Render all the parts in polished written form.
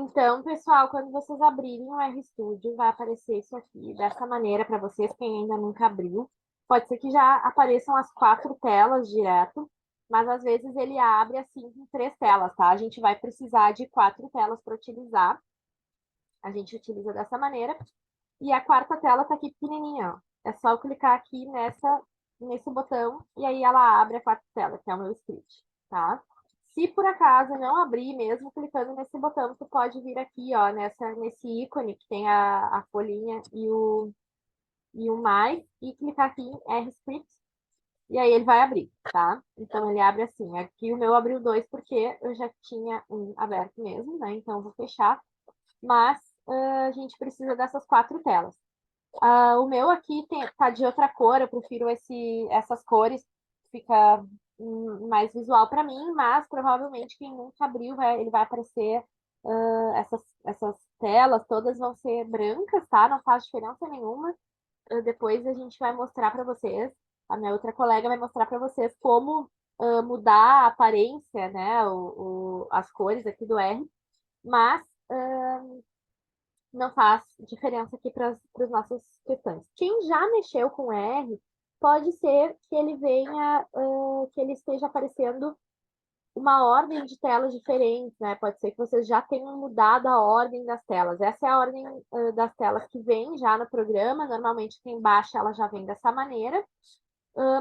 Então, pessoal, quando vocês abrirem o RStudio, vai aparecer isso aqui, dessa maneira para vocês, quem ainda nunca abriu. Pode ser que já apareçam as 4 telas direto, mas às vezes ele abre assim com 3 telas, tá? A gente vai precisar de 4 telas para utilizar. A gente utiliza dessa maneira. E a quarta tela tá aqui pequenininha, ó. É só eu clicar aqui nesse botão e aí ela abre a quarta tela, que é o meu script, tá? Se por acaso não abrir, mesmo clicando nesse botão, tu pode vir aqui, ó, nesse ícone que tem a folhinha e o mais, e clicar aqui em RScript, e aí ele vai abrir, tá? Então ele abre assim. Aqui o meu abriu 2 porque eu já tinha um aberto mesmo, né? Então eu vou fechar. Mas a gente precisa dessas 4 telas. O meu aqui tá de outra cor, eu prefiro essas cores, fica mais visual para mim, mas provavelmente quem nunca abriu, ele vai aparecer, essas telas todas vão ser brancas, tá? Não faz diferença nenhuma. Depois a gente vai mostrar para vocês, a minha outra colega vai mostrar para vocês como mudar a aparência, né? As cores aqui do R, mas não faz diferença aqui para as nossas questões. Quem já mexeu com R, pode ser que ele venha, que ele esteja aparecendo uma ordem de telas diferentes, né? Pode ser que vocês já tenham mudado a ordem das telas. Essa é a ordem das telas que vem já no programa. Normalmente quem baixa ela já vem dessa maneira.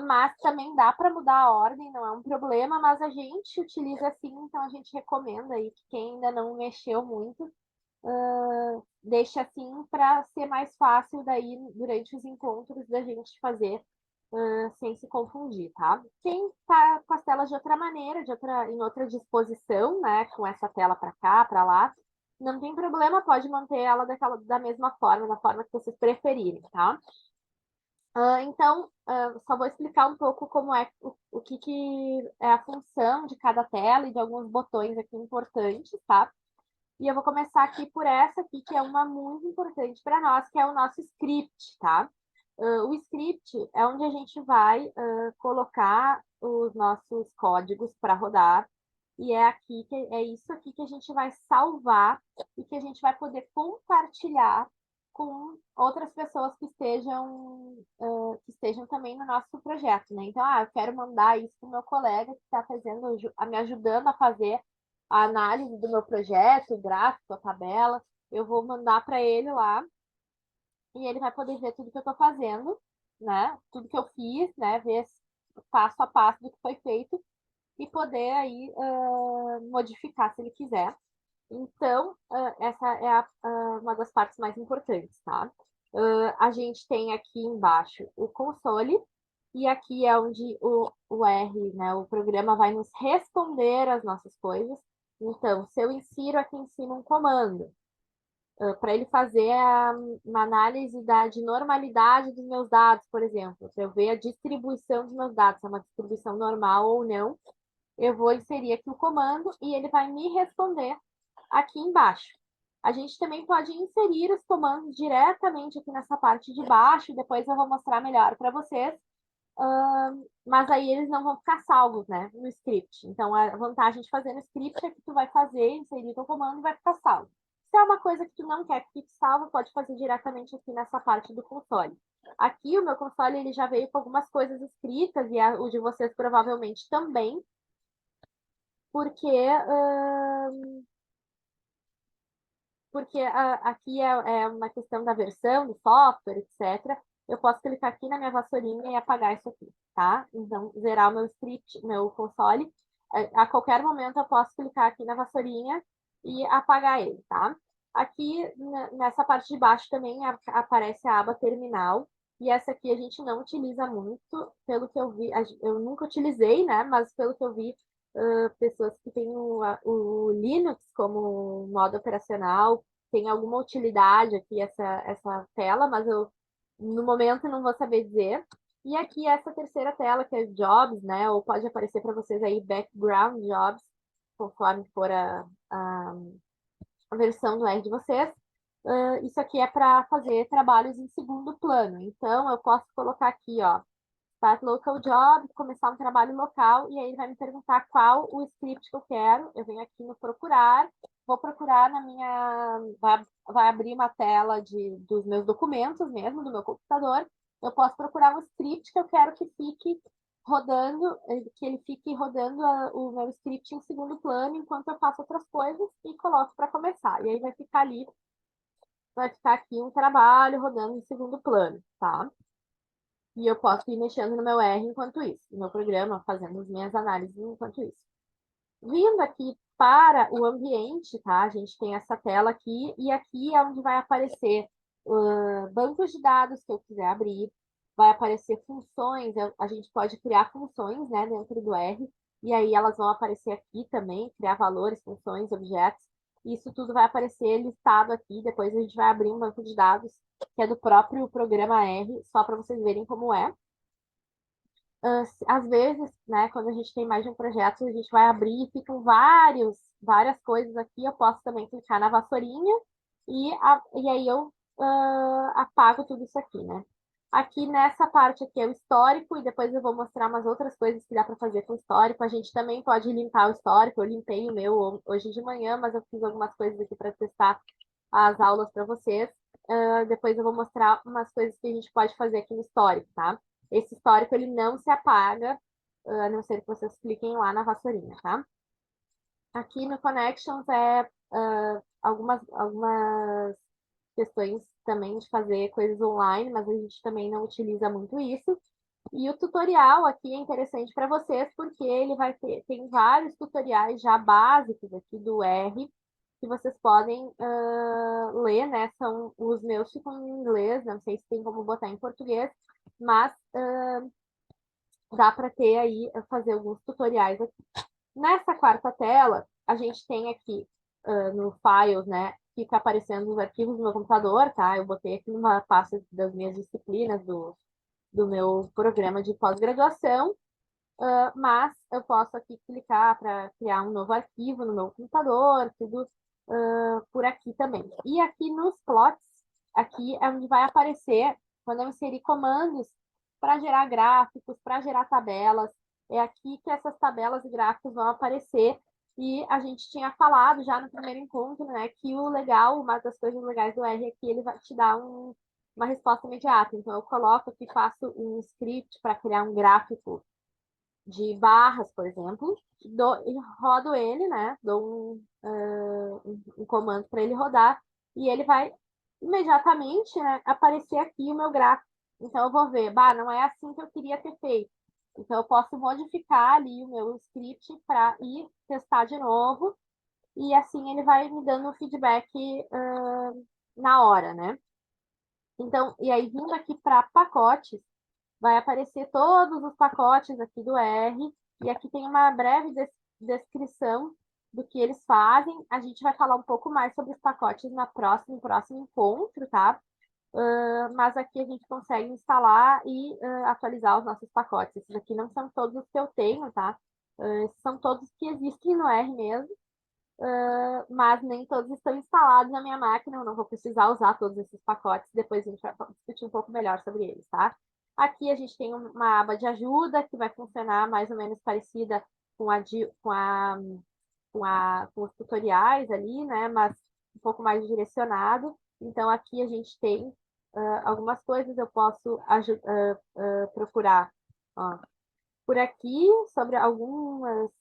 Mas também dá para mudar a ordem, não é um problema, mas a gente utiliza assim, então a gente recomenda aí que quem ainda não mexeu muito, deixa assim para ser mais fácil daí durante os encontros da gente fazer sem se confundir, tá? Quem tá com as telas de outra maneira, em outra disposição, né, com essa tela para cá, para lá, não tem problema, pode manter ela da mesma forma, da forma que vocês preferirem, tá? Então, só vou explicar um pouco como é o que é a função de cada tela e de alguns botões aqui importantes, tá? E eu vou começar aqui por essa aqui, que é uma muito importante para nós, que é o nosso script, tá? O script é onde a gente vai colocar os nossos códigos para rodar, e é isso aqui que a gente vai salvar e que a gente vai poder compartilhar com outras pessoas que estejam também no nosso projeto, né? Então, eu quero mandar isso para o meu colega que está me ajudando a fazer a análise do meu projeto, o gráfico, a tabela, eu vou mandar para ele lá e ele vai poder ver tudo que eu estou fazendo, né? Tudo que eu fiz, né? Ver passo a passo do que foi feito e poder aí modificar se ele quiser. Então, essa é uma das partes mais importantes, tá? A gente tem aqui embaixo o console, e aqui é onde o R, né, o programa vai nos responder as nossas coisas. Então, se eu insiro aqui em cima um comando, para ele fazer uma análise de normalidade dos meus dados, por exemplo, para eu ver a distribuição dos meus dados, se é uma distribuição normal ou não, eu vou inserir aqui o comando e ele vai me responder aqui embaixo. A gente também pode inserir os comandos diretamente aqui nessa parte de baixo, depois eu vou mostrar melhor para vocês, mas aí eles não vão ficar salvos, né, no script. Então, a vantagem de fazer no script é que tu vai fazer, inserir o comando e vai ficar salvo. Se é uma coisa que tu não quer que fique salvo, pode fazer diretamente aqui nessa parte do console. Aqui o meu console ele já veio com algumas coisas escritas, e o de vocês provavelmente também, porque aqui é uma questão da versão do software, etc. Eu posso clicar aqui na minha vassourinha e apagar isso aqui, tá? Então, zerar o meu script, meu console. A qualquer momento eu posso clicar aqui na vassourinha e apagar ele, tá? Aqui, nessa parte de baixo também aparece a aba terminal. E essa aqui a gente não utiliza muito, pelo que eu vi, eu nunca utilizei, né? Mas pelo que eu vi, pessoas que têm o Linux como modo operacional, tem alguma utilidade aqui essa tela, mas eu no momento não vou saber dizer. E aqui essa terceira tela, que é Jobs, né? Ou pode aparecer para vocês aí Background Jobs, conforme for a versão do R de vocês. Isso aqui é para fazer trabalhos em segundo plano. Então, eu posso colocar aqui, ó, Start Local Job, começar um trabalho local, e aí ele vai me perguntar qual o script que eu quero. Eu venho aqui no procurar, vou procurar na minha... Vai abrir uma tela dos meus documentos mesmo, do meu computador. Eu posso procurar um script que eu quero que fique rodando, que ele fique rodando o meu script em segundo plano enquanto eu faço outras coisas e coloco para começar. E aí vai ficar aqui um trabalho rodando em segundo plano, tá? E eu posso ir mexendo no meu R enquanto isso, no meu programa, fazendo as minhas análises enquanto isso. Vindo aqui para o ambiente, tá? A gente tem essa tela aqui, e aqui é onde vai aparecer bancos de dados que eu quiser abrir, vai aparecer funções, a gente pode criar funções, né, dentro do R, e aí elas vão aparecer aqui também, criar valores, funções, objetos, isso tudo vai aparecer listado aqui, depois a gente vai abrir um banco de dados, que é do próprio programa R, só para vocês verem como é. Às vezes, né, quando a gente tem mais de um projeto, a gente vai abrir e ficam várias coisas aqui. Eu posso também clicar na vassourinha e aí eu apago tudo isso aqui, né? Aqui nessa parte aqui é o histórico e depois eu vou mostrar umas outras coisas que dá para fazer com o histórico. A gente também pode limpar o histórico. Eu limpei o meu hoje de manhã, mas eu fiz algumas coisas aqui para testar as aulas para vocês. Depois eu vou mostrar umas coisas que a gente pode fazer aqui no histórico, tá? Esse histórico ele não se apaga, a não ser que vocês cliquem lá na vassourinha, tá? Aqui no Connections algumas questões também de fazer coisas online, mas a gente também não utiliza muito isso. E o tutorial aqui é interessante para vocês, porque ele tem vários tutoriais já básicos aqui do R, que vocês podem ler, né? Os meus ficam em inglês, não sei se tem como botar em português, mas dá para ter aí, fazer alguns tutoriais aqui. Nessa quarta tela, a gente tem aqui no Files, né? Fica aparecendo os arquivos do meu computador, tá? Eu botei aqui numa pasta das minhas disciplinas do meu programa de pós-graduação, mas eu posso aqui clicar para criar um novo arquivo no meu computador, tudo por aqui também. E aqui nos plots, aqui é onde vai aparecer, quando eu inserir comandos para gerar gráficos, para gerar tabelas, é aqui que essas tabelas e gráficos vão aparecer. E a gente tinha falado já no primeiro encontro, né, que o legal, uma das coisas legais do R é que ele vai te dar uma resposta imediata. Então, eu coloco aqui, faço um script para criar um gráfico de barras, por exemplo, rodo ele, né? Dou um comando para ele rodar e ele vai imediatamente, né, aparecer aqui o meu gráfico. Então eu vou ver, não é assim que eu queria ter feito. Então eu posso modificar ali o meu script para ir testar de novo e assim ele vai me dando um feedback na hora, né? Então, e aí vindo aqui para pacotes, vai aparecer todos os pacotes aqui do R, e aqui tem uma breve descrição do que eles fazem. A gente vai falar um pouco mais sobre os pacotes no próximo encontro, tá? Mas aqui a gente consegue instalar e atualizar os nossos pacotes. Esses aqui não são todos os que eu tenho, tá? São todos que existem no R mesmo, mas nem todos estão instalados na minha máquina, eu não vou precisar usar todos esses pacotes, depois a gente vai discutir um pouco melhor sobre eles, tá? Aqui a gente tem uma aba de ajuda que vai funcionar mais ou menos parecida com os tutoriais ali, né? Mas um pouco mais direcionado. Então aqui a gente tem algumas coisas, eu posso procurar por aqui sobre algumas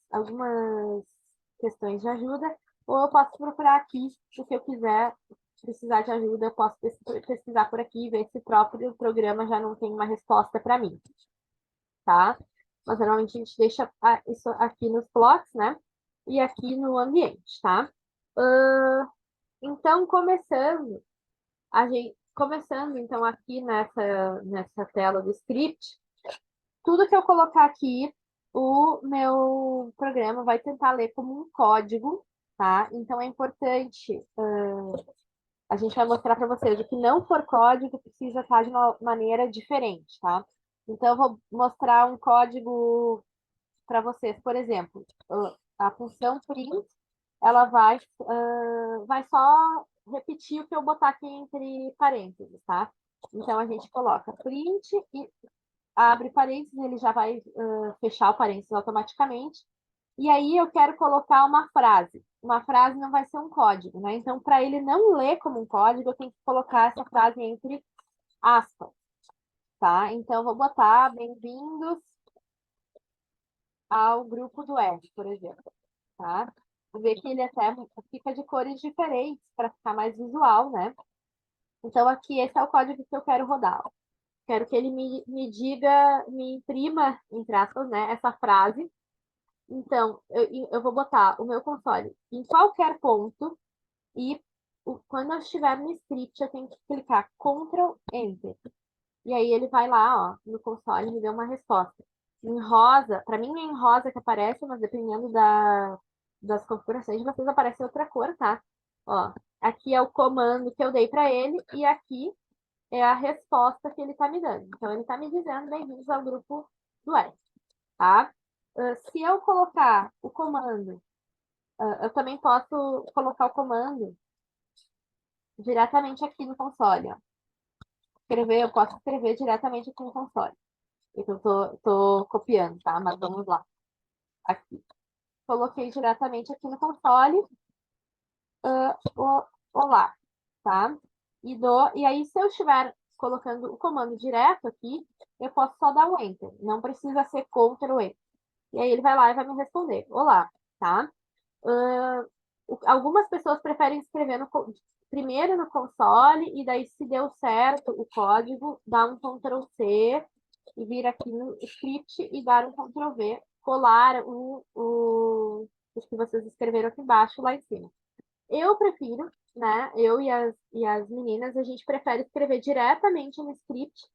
questões de ajuda, ou eu posso procurar aqui, se eu quiser precisar de ajuda, eu posso pesquisar por aqui e ver se o próprio programa já não tem uma resposta para mim, tá? Mas normalmente a gente deixa isso aqui nos plots, né? E aqui no ambiente, tá? Então, começando então aqui nessa tela do script, tudo que eu colocar aqui, o meu programa vai tentar ler como um código, tá? Então é importante, a gente vai mostrar para vocês, o que não for código precisa estar de uma maneira diferente, tá? Então eu vou mostrar um código para vocês, por exemplo, a função print, ela vai só repetir o que eu botar aqui entre parênteses, tá? Então a gente coloca print e abre parênteses, ele já vai fechar o parênteses automaticamente. E aí eu quero colocar uma frase. uma frase não vai ser um código, né? Então, para ele não ler como um código, eu tenho que colocar essa frase entre aspas, tá? Então, eu vou botar bem-vindos ao grupo do R, por exemplo, tá? Vou ver que ele até fica de cores diferentes para ficar mais visual, né? Então, aqui, esse é o código que eu quero rodar. Quero que ele me diga, me imprima, entre aspas, né, essa frase. Então, eu vou botar o meu console em qualquer ponto e quando eu estiver no script, eu tenho que clicar Ctrl Enter. E aí ele vai lá, ó, no console e me deu uma resposta. Em rosa, para mim é em rosa que aparece, mas dependendo das configurações de vocês aparece outra cor, tá? Ó, aqui é o comando que eu dei para ele e aqui é a resposta que ele está me dando. Então, ele está me dizendo bem-vindos ao grupo do R, tá? Se eu colocar o comando, eu também posso colocar o comando diretamente aqui no console, ó. Eu posso escrever diretamente aqui no console. Então, eu tô copiando, tá? Mas vamos lá. Aqui. Coloquei diretamente aqui no console, olá, tá? E aí, se eu estiver colocando o comando direto aqui, eu posso só dar o Enter. Não precisa ser Ctrl Enter. E aí ele vai lá e vai me responder. Olá, tá? Algumas pessoas preferem escrever primeiro no console e daí, se deu certo o código, dá um Ctrl C e vir aqui no script e dar um Ctrl V, colar o que vocês escreveram aqui embaixo, lá em cima. Eu prefiro, né? Eu e as meninas, a gente prefere escrever diretamente no script.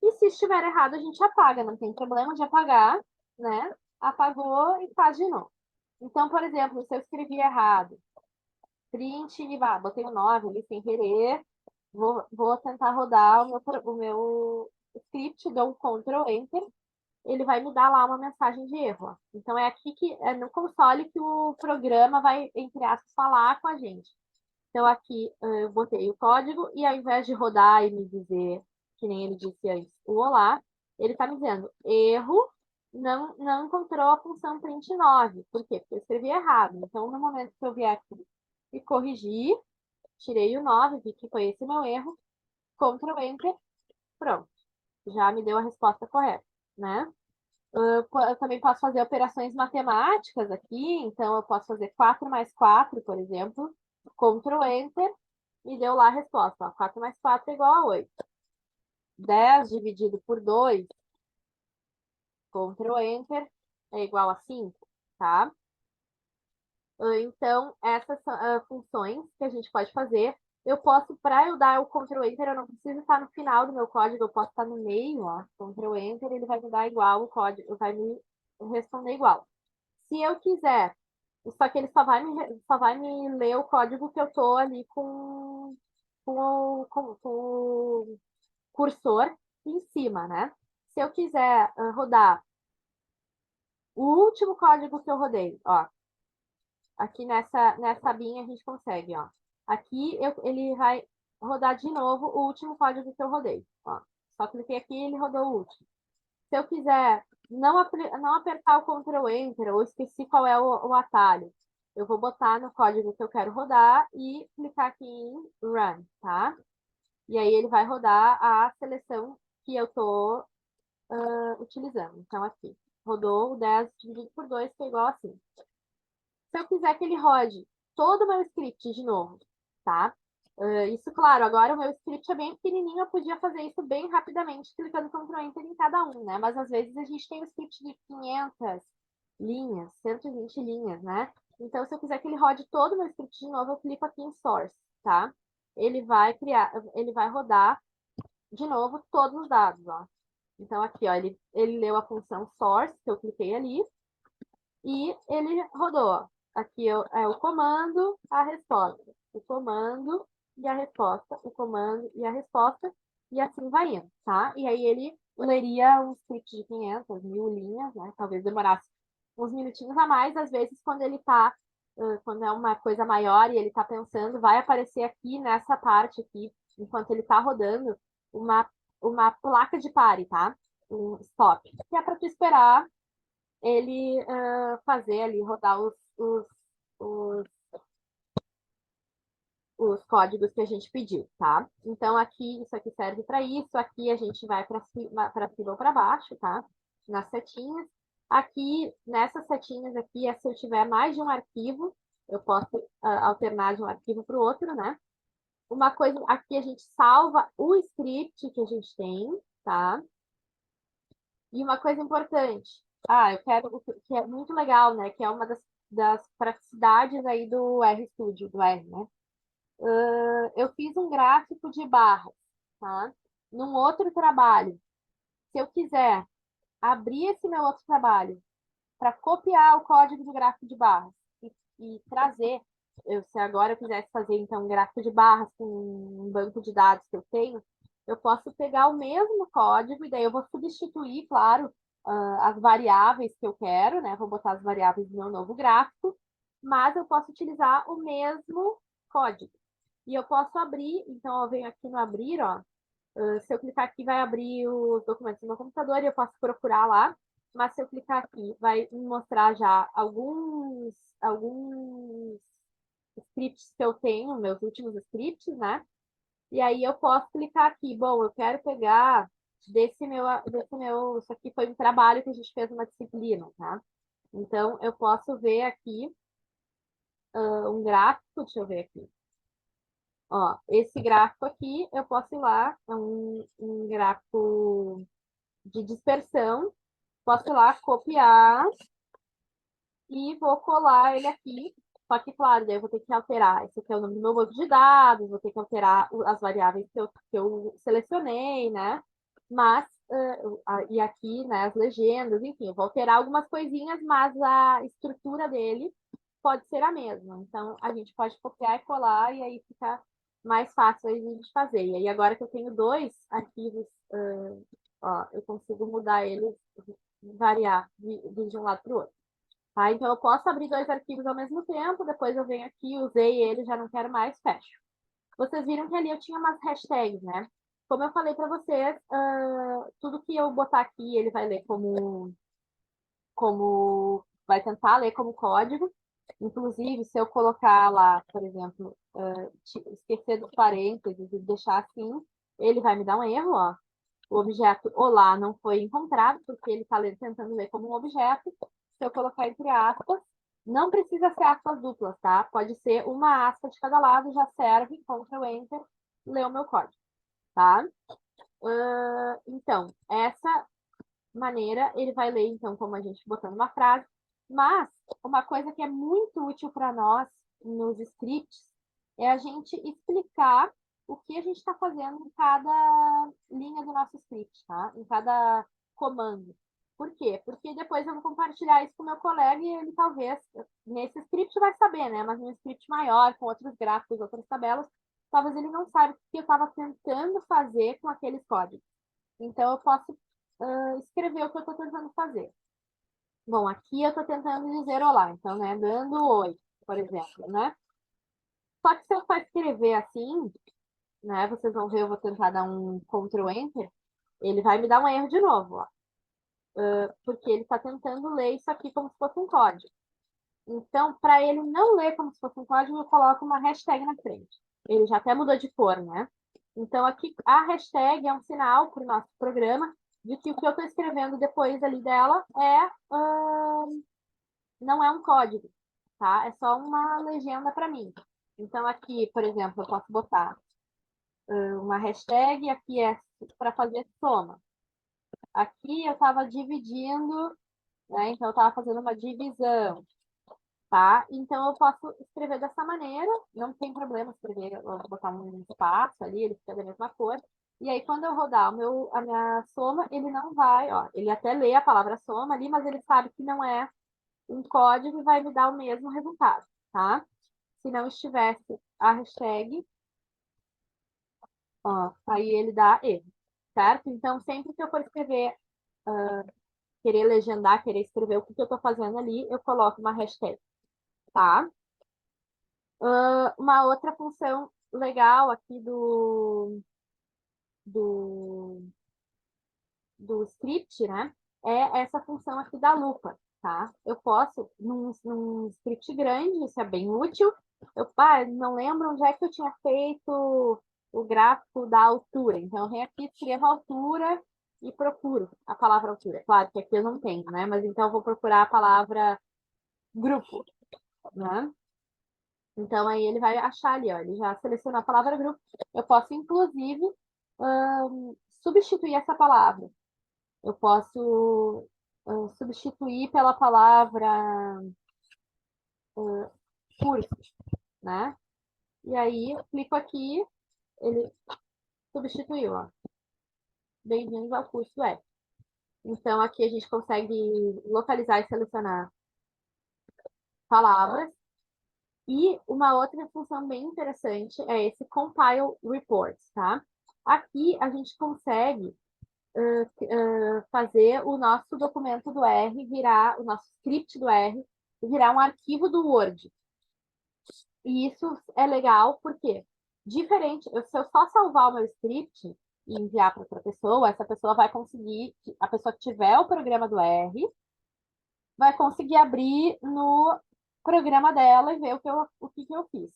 E se estiver errado, a gente apaga, não tem problema de apagar, né? Apagou e faz de novo. Então, por exemplo, se eu escrevi errado, print e botei o 9 ali sem querer, vou tentar rodar o meu script, dou um Ctrl Enter, ele vai me dar lá uma mensagem de erro. Ó. Então, é aqui que é no console que o programa vai, entre aspas, falar com a gente. Então, aqui eu botei o código e ao invés de rodar e me dizer, que nem ele disse antes, o olá, ele está me dizendo, erro, não encontrou a função print 9. Por quê? Porque eu escrevi errado. Então, no momento que eu vier aqui e corrigir, tirei o 9, vi que foi esse meu erro, Ctrl Enter, pronto. Já me deu a resposta correta, né? Eu também posso fazer operações matemáticas aqui, então eu posso fazer 4 mais 4, por exemplo, Ctrl Enter, e deu lá a resposta. Ó, 4 mais 4 é igual a 8. 10 dividido por 2, Ctrl Enter, é igual a 5, tá? Então, essas são funções que a gente pode fazer. Eu posso, para eu dar o Ctrl Enter, eu não preciso estar no final do meu código, eu posso estar no meio, ó, Ctrl Enter, ele vai me dar igual o código, vai me responder igual. Se eu quiser, só que ele só vai me ler o código que eu tô ali com o cursor em cima, né? Se eu quiser rodar o último código que eu rodei, ó, aqui nessa abinha a gente consegue, ó. Aqui ele vai rodar de novo o último código que eu rodei, ó. Só cliquei aqui e ele rodou o último. Se eu quiser não apertar o Ctrl Enter ou esqueci qual é o atalho, eu vou botar no código que eu quero rodar e clicar aqui em Run, tá? E aí ele vai rodar a seleção que eu estou utilizando. Então, aqui, rodou o 10 dividido por 2, que é igual a 5. Se eu quiser que ele rode todo o meu script de novo, tá? Isso, claro, agora o meu script é bem pequenininho, eu podia fazer isso bem rapidamente, clicando Ctrl Enter em cada um, né? Mas às vezes a gente tem um script de 500 linhas, 120 linhas, né? Então, se eu quiser que ele rode todo o meu script de novo, eu clico aqui em Source, tá? Ele vai rodar de novo todos os dados, ó. Então, aqui, ó, ele leu a função source, que eu cliquei ali, e ele rodou. Aqui é o comando, a resposta. O comando e a resposta, o comando e a resposta, e assim vai indo, tá? E aí ele leria um script de 500, 1000 linhas, né? Talvez demorasse uns minutinhos a mais, às vezes quando ele tá, quando é uma coisa maior e ele tá pensando, vai aparecer aqui nessa parte aqui, enquanto ele tá rodando, uma, uma placa de pare, tá? Um stop. Que é para tu esperar ele fazer ali, rodar os os códigos que a gente pediu, tá? Então, aqui, isso aqui serve para isso, aqui a gente vai para cima ou para baixo, tá? Nas setinhas. Aqui, nessas setinhas aqui, se eu tiver mais de um arquivo, eu posso alternar de um arquivo para o outro, né? Uma coisa, aqui a gente salva o script que a gente tem, tá? E uma coisa importante, eu quero, que é muito legal, né? Que é uma das praticidades aí do RStudio, do R, né? Eu fiz um gráfico de barras, tá? Num outro trabalho. Se eu quiser abrir esse meu outro trabalho para copiar o código do gráfico de barras e trazer, se agora eu quisesse fazer então um gráfico de barras com um banco de dados que eu tenho, eu posso pegar o mesmo código e daí eu vou substituir, claro, as variáveis que eu quero, né? Vou botar as variáveis do meu novo gráfico, mas eu posso utilizar o mesmo código. E eu posso abrir, então eu venho aqui no abrir, ó. Se eu clicar aqui, vai abrir os documentos no meu computador e eu posso procurar lá. Mas se eu clicar aqui, vai me mostrar já alguns scripts que eu tenho, meus últimos scripts, né? E aí eu posso clicar aqui. Bom, eu quero pegar isso aqui foi um trabalho que a gente fez numa disciplina, tá? Então, eu posso ver aqui um gráfico, deixa eu ver aqui. Ó, esse gráfico aqui, eu posso ir lá, é um gráfico de dispersão, posso ir lá, copiar e vou colar ele aqui. Só que, claro, daí eu vou ter que alterar. Esse aqui é o nome do meu banco de dados, vou ter que alterar as variáveis que eu selecionei, né? Mas, e aqui, né, as legendas, enfim, eu vou alterar algumas coisinhas, mas a estrutura dele pode ser a mesma. Então, a gente pode copiar e colar, e aí fica mais fácil a gente fazer. E aí, agora que eu tenho dois arquivos, ó, eu consigo mudar eles, variar de um lado para o outro. Tá? Então, eu posso abrir dois arquivos ao mesmo tempo, depois eu venho aqui, usei ele, já não quero mais, fecho. Vocês viram que ali eu tinha umas hashtags, né? Como eu falei para vocês, tudo que eu botar aqui, ele vai ler vai tentar ler como código. Inclusive, se eu colocar lá, por exemplo, esquecer dos parênteses e deixar assim, ele vai me dar um erro, ó. O objeto olá não foi encontrado, porque ele está tentando ler como um objeto. Se eu colocar entre aspas, não precisa ser aspas duplas, tá? Pode ser uma aspa de cada lado, já serve, Ctrl Enter, ler o meu código, tá? Então, essa maneira, ele vai ler, então, como a gente botando uma frase. Mas, uma coisa que é muito útil para nós nos scripts é a gente explicar o que a gente está fazendo em cada linha do nosso script, tá? Em cada comando. Por quê? Porque depois eu vou compartilhar isso com o meu colega e ele talvez, nesse script vai saber, né? Mas num script maior, com outros gráficos, outras tabelas, talvez ele não saiba o que eu estava tentando fazer com aqueles códigos. Então, eu posso escrever o que eu estou tentando fazer. Bom, aqui eu estou tentando dizer olá, então, né, dando oi, por exemplo, né? Só que se eu for escrever assim, né, vocês vão ver, eu vou tentar dar um Ctrl Enter, ele vai me dar um erro de novo, ó, porque ele está tentando ler isso aqui como se fosse um código. Então, para ele não ler como se fosse um código, eu coloco uma hashtag na frente. Ele já até mudou de cor, né? Então, aqui a hashtag é um sinal para o nosso programa de que o que eu estou escrevendo depois ali dela não é um código, tá? É só uma legenda para mim. Então, aqui, por exemplo, eu posso botar uma hashtag, aqui é para fazer soma. Aqui eu estava dividindo, né? Então, eu estava fazendo uma divisão, tá? Então, eu posso escrever dessa maneira, não tem problema escrever, eu vou botar um espaço ali, ele fica da mesma cor. E aí, quando eu rodar a minha soma, ele não vai, ó, ele até lê a palavra soma ali, mas ele sabe que não é um código e vai me dar o mesmo resultado, tá? Se não estivesse a hashtag, ó, aí ele dá erro, certo? Então, sempre que eu for escrever, querer legendar, querer escrever o que eu tô fazendo ali, eu coloco uma hashtag, tá? Uma outra função legal aqui do, do script, né? É essa função aqui da lupa, tá? Eu posso, num script grande, isso é bem útil, Não lembro onde é que eu tinha feito o gráfico da altura. Então, eu venho aqui, escrevo altura e procuro a palavra altura. Claro que aqui eu não tenho, né? Mas então eu vou procurar a palavra grupo, né? Então, aí ele vai achar ali, ó. Ele já selecionou a palavra grupo. Eu posso, inclusive, substituir essa palavra. Eu posso substituir pela palavra curso, né? E aí, eu clico aqui, ele substituiu, ó. Bem-vindos ao curso web. Então, aqui a gente consegue localizar e selecionar palavras. E uma outra função bem interessante é esse Compile Reports, tá? Aqui a gente consegue fazer o nosso documento do R virar, o nosso script do R, virar um arquivo do Word. E isso é legal porque, diferente, se eu só salvar o meu script e enviar para outra pessoa, essa pessoa vai conseguir, a pessoa que tiver o programa do R, vai conseguir abrir no programa dela e ver o que eu fiz.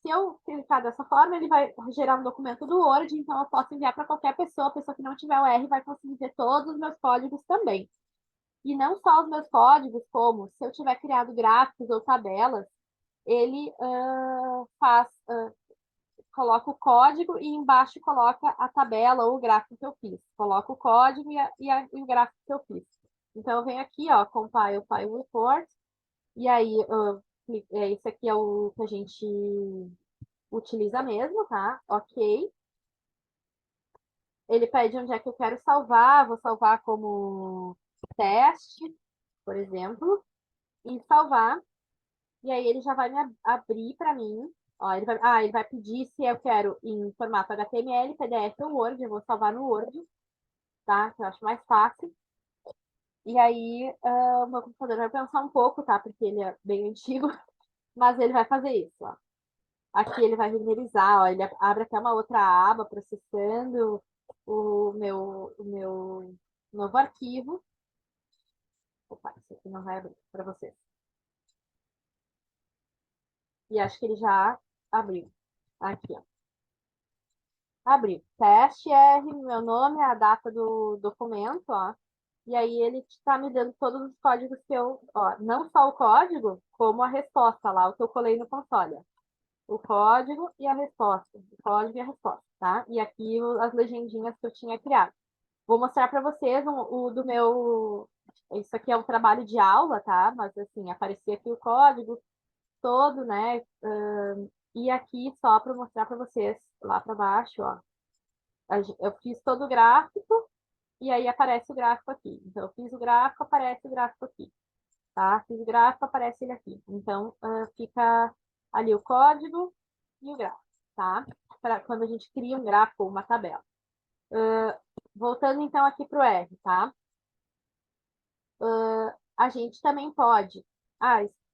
Se eu clicar dessa forma, ele vai gerar um documento do Word, então eu posso enviar para qualquer pessoa, a pessoa que não tiver o R vai conseguir ver todos os meus códigos também. E não só os meus códigos, como se eu tiver criado gráficos ou tabelas, ele coloca o código e embaixo coloca a tabela ou o gráfico que eu fiz. Coloca o código e o gráfico que eu fiz. Então, eu venho aqui, ó, Compile File Report, e aí, esse aqui é o que a gente utiliza mesmo, tá? Ok. Ele pede onde é que eu quero salvar, vou salvar como teste, por exemplo, e salvar. E aí ele já vai me abrir para mim. Ó, ele vai pedir se eu quero em formato HTML, PDF ou Word. Eu vou salvar no Word, tá? Que eu acho mais fácil. E aí o meu computador vai pensar um pouco, tá? Porque ele é bem antigo, mas ele vai fazer isso, ó. Aqui ele vai renderizar, ó, ele abre até uma outra aba processando o meu novo arquivo. Opa, isso aqui não vai abrir para vocês. E acho que ele já abriu. Aqui, ó. Abriu. Teste R, meu nome, a data do documento, ó. E aí ele está me dando todos os códigos que eu, ó, não só o código, como a resposta lá, o que eu colei no console, ó. O código e a resposta. O código e a resposta, tá? E aqui as legendinhas que eu tinha criado. Vou mostrar para vocês o do meu. Isso aqui é um trabalho de aula, tá? Mas assim, aparecia aqui o código todo, né? E aqui só para mostrar para vocês lá para baixo, ó. Eu fiz todo o gráfico e aí aparece o gráfico aqui. Então, eu fiz o gráfico, aparece o gráfico aqui, tá? Fiz o gráfico, aparece ele aqui. Então, fica ali o código e o gráfico, tá? Para quando a gente cria um gráfico ou uma tabela. Voltando então aqui para o R, tá? A gente também pode.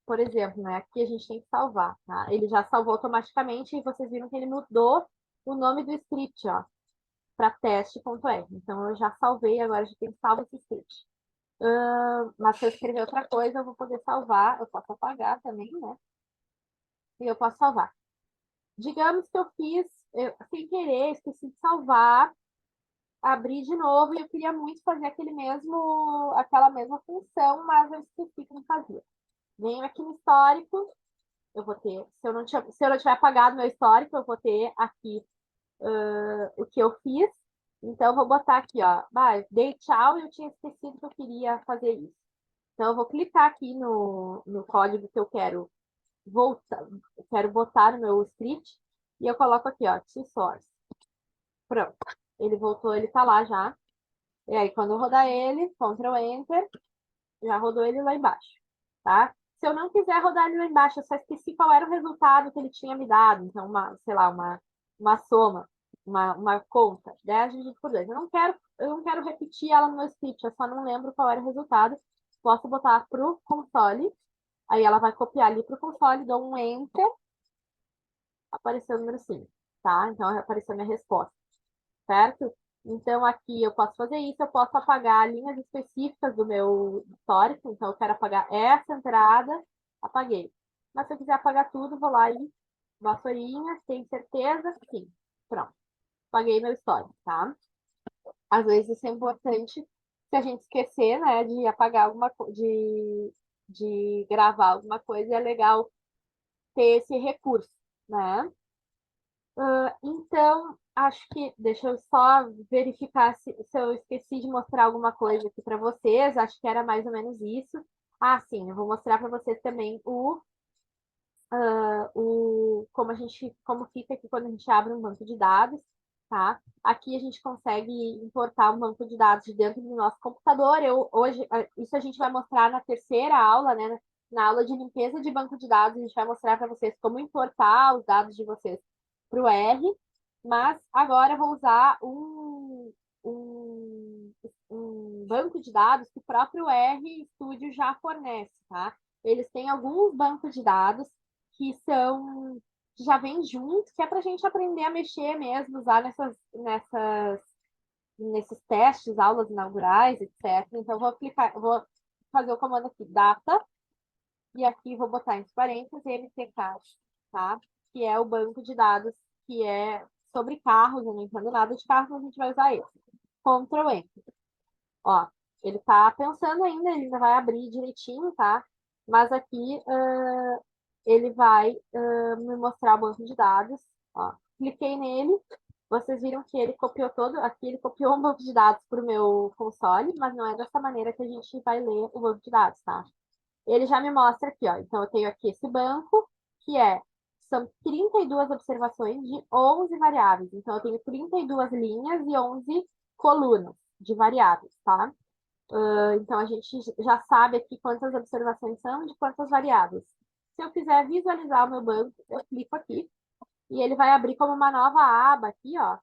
Por exemplo, né? Aqui a gente tem que salvar, tá? Ele já salvou automaticamente e vocês viram que ele mudou o nome do script, ó, para teste.r. Então eu já salvei, agora já tem salvo esse script. Mas se eu escrever outra coisa, eu vou poder salvar. Eu posso apagar também, né? E eu posso salvar. Digamos que eu fiz, sem querer, esqueci de salvar, abri de novo e eu queria muito fazer aquela mesma função, mas eu esqueci que não fazia. Venho aqui no histórico, eu vou ter, se eu não tiver apagado meu histórico, eu vou ter aqui o que eu fiz. Então, eu vou botar aqui, ó, dei tchau e eu tinha esquecido que eu queria fazer isso. Então, eu vou clicar aqui no código que eu quero botar no meu script e eu coloco aqui, ó, to source. Pronto. Ele voltou, ele tá lá já. E aí, quando eu rodar ele, Ctrl Enter, já rodou ele lá embaixo, tá? Se eu não quiser rodar ele lá embaixo, eu só esqueci qual era o resultado que ele tinha me dado. Então, sei lá, uma soma, uma conta, 10 dividido por 2. Eu não quero repetir ela no meu script, eu só não lembro qual era o resultado. Posso botar pro console, aí ela vai copiar ali pro console, dou um Enter, apareceu o número 5, tá? Então, apareceu minha resposta, certo? Então, aqui eu posso fazer isso, eu posso apagar linhas específicas do meu histórico. Então, eu quero apagar essa entrada, apaguei. mas se eu quiser apagar tudo, vou lá e vassourinha, tem certeza? Sim. Pronto. Apaguei meu histórico, tá? Às vezes isso é importante se a gente esquecer, né, de apagar alguma coisa, de gravar alguma coisa, é legal ter esse recurso, né? Então, acho que, deixa eu só verificar se eu esqueci de mostrar alguma coisa aqui para vocês, acho que era mais ou menos isso. Ah, sim, eu vou mostrar para vocês também como fica aqui quando a gente abre um banco de dados, tá? Aqui a gente consegue importar um banco de dados de dentro do nosso computador. Isso a gente vai mostrar na terceira aula, né? Na aula de limpeza de banco de dados, a gente vai mostrar para vocês como importar os dados de vocês para o R, mas agora eu vou usar um, um banco de dados que o próprio R Studio já fornece, tá? Eles têm alguns bancos de dados que já vem junto, que é para a gente aprender a mexer mesmo, usar nesses testes, aulas inaugurais, etc. Então, vou fazer o comando aqui, data, e aqui vou botar entre parênteses MTK, tá? Que é o banco de dados que é sobre carros, eu não entendo nada de carros, mas a gente vai usar esse. Ctrl Enter. Ó, ele tá pensando ainda, ele ainda vai abrir direitinho, tá? Mas aqui ele vai me mostrar o banco de dados. Ó, cliquei nele, vocês viram que ele copiou todo, aqui ele copiou um banco de dados para o meu console, mas não é dessa maneira que a gente vai ler o banco de dados, tá? Ele já me mostra aqui, ó. Então, eu tenho aqui esse banco, que são 32 observações de 11 variáveis. Então, eu tenho 32 linhas e 11 colunas de variáveis, tá? Então, a gente já sabe aqui quantas observações são de quantas variáveis. Se eu quiser visualizar o meu banco, eu clico aqui e ele vai abrir como uma nova aba aqui, ó.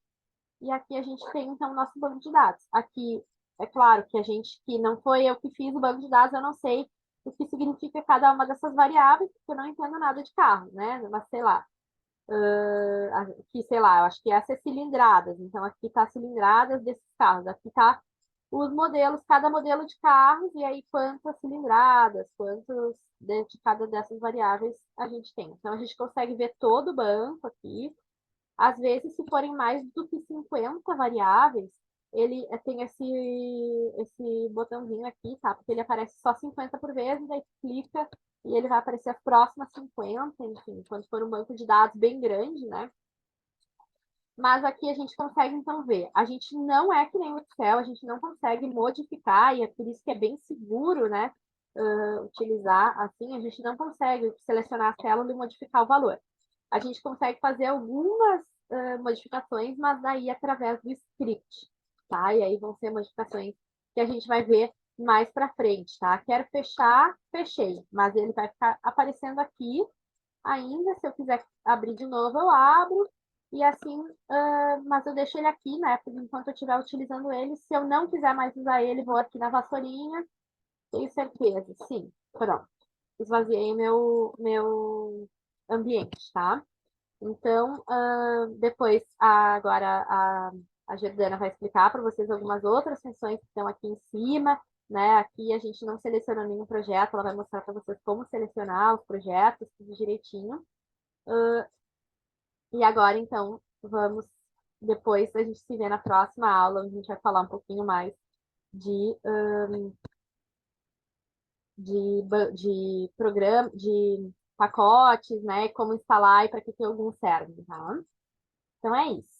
E aqui a gente tem, então, o nosso banco de dados. Aqui, é claro que não foi eu que fiz o banco de dados, eu não sei o que significa cada uma dessas variáveis, porque eu não entendo nada de carro, né? Mas sei lá, aqui, sei lá, eu acho que essa é cilindradas. Então, aqui tá cilindradas desses carros. Aqui tá os modelos, cada modelo de carros, e aí quantas cilindradas, quantos de cada dessas variáveis a gente tem. Então, a gente consegue ver todo o banco aqui. Às vezes, se forem mais do que 50 variáveis, ele tem esse botãozinho aqui, tá? Porque ele aparece só 50 por vez, e daí clica e ele vai aparecer as próximas 50, enfim, quando for um banco de dados bem grande, né? Mas aqui a gente consegue, então, ver. A gente não é que nem o Excel, a gente não consegue modificar, e é por isso que é bem seguro, né? Utilizar assim, a gente não consegue selecionar a célula e modificar o valor. A gente consegue fazer algumas modificações, mas daí através do script, tá? E aí vão ser modificações que a gente vai ver mais para frente, tá? Quero fechar, fechei, mas ele vai ficar aparecendo aqui ainda. Se eu quiser abrir de novo, eu abro. E assim, mas eu deixo ele aqui, né? Enquanto eu estiver utilizando ele. Se eu não quiser mais usar ele, vou aqui na vassourinha. Tenho certeza, sim. Pronto. Esvaziei meu ambiente, tá? Então, depois, agora a Jordana vai explicar para vocês algumas outras funções que estão aqui em cima, né? Aqui a gente não selecionou nenhum projeto, ela vai mostrar para vocês como selecionar os projetos, tudo direitinho. E agora, então, depois a gente se vê na próxima aula, onde a gente vai falar um pouquinho mais de, de programa, de pacotes, né? Como instalar e para que alguns servem, tá? Então é isso.